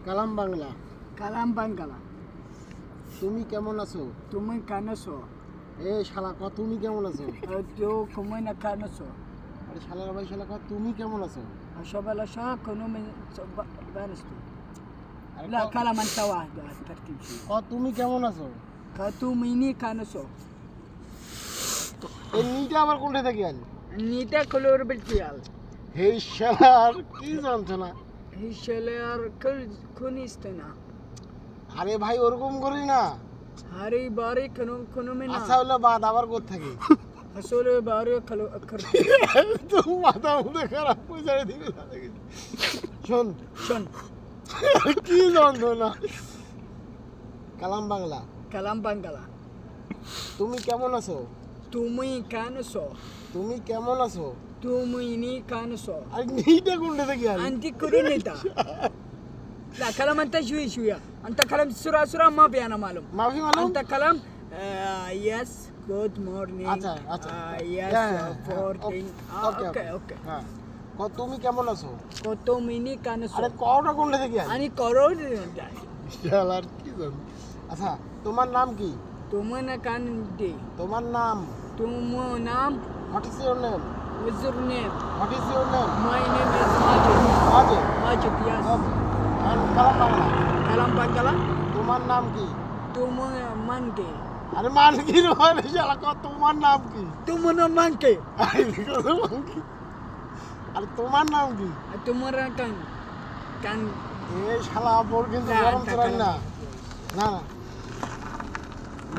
কালাম বাংলা। কালাম বাঙ্গালা। তুমি কেমন আছো? তুমি কানসো। এ শালা ক তুমি কেমন আছো? তো তুমি না কানসো। আরে শালার ভাই শালা ক তুমি কেমন আছো? شبه شا كانوا من بانستو. আরে لا ক- كلام انت واحد الترتيب شيء. ক তুমি কেমন আছো? كاتو ميني كانسو. এই নিটা আবার কোনটা থেকে আন? نيتا كلور بالتيال. হেই শালার কি যন্ত্রণা। هي شلير كل كونيستنا. আরে ভাই ওরকম করি না। هاري باري كانوا منا. আচ্ছা হলো বাদ আবার কোথা থেকে? حصول باري كلو أكر. তো মাথা মুখে খারাপ পয়সা দিবে শোন شن. কি যন্ত্রণা। কালাম বাংলা। كلام بانجلا. তুমি কেমন আছো? تومي كانسو. তুমি কেমন আছো? توميني كانسو. আরে নিটা কোনটা থেকে আন? أنت كورينيتا. لا كلام انت شوي شوية. انت كلام سرعة ما في انا معلوم. মাফি মালুম? انت كلام يس جود مورنينج আচ্ছা আচ্ছা يس হ্যাঁ, فورتين ওকে اوكي اوكي হ্যাঁ ক তুমি কেমন আছো? كوتو ميني كانسو আরে কটা কোনটা থেকে আন? اني كورود শালার কি জানি। আচ্ছা তোমার নাম কি? تومنا كان دي তোমার নাম? تومو نام what is your name? وزر نيم what is your name? ماي نيم از ماجد আজে ماجد يس কালাম বাংলা। كلام بانجلا তোমার নাম কি? تومو مانكي আরে মান কি রে শালা ক তোমার নাম কি? تومو مانكي আরে তোমার কি? আরে তোমার নাম কি? تومورا كان এই শালা মোর কিন্তু না, গরম তা চড়াই না। কালাম। না না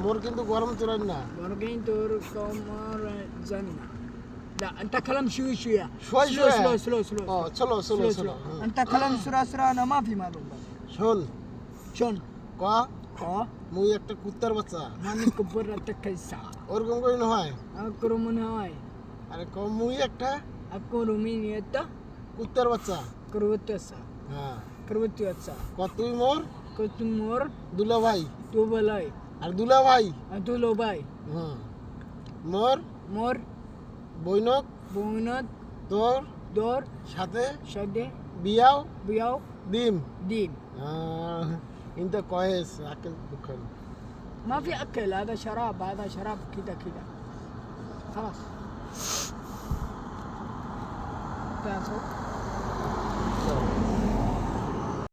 মোর কিন্তু গরম চড়াই না। مورجين تور كومور زنا لا انت كلام شوي شوية شوي سلو شوية. سلو سلو سلو ও চলো চলো سلو চলো سلو انت كلام سرعة سرعة انا ما في معلوم শোন شلون؟ ক اه মুই একটা কুত্তার বাচ্চা ماني كبر تكيسا ওরকম করি না হয়। اكرو من هاي আরে ক মুই একটা اكرو مين يتا কুত্তার বাচ্চা। كروتسا হ্যাঁ كروتسا ক তুই মোর كنت مور দুলা ভাই। تو بلاي আর দুলা ভাই ادولو باي হ্যাঁ মোর مور বৈনক بونات তোর دور সাথে شدة বিয়াও بياو দিম। دين انت كويس اكل بكل. ما في اكل هذا شراب هذا شراب كده كده خلاص.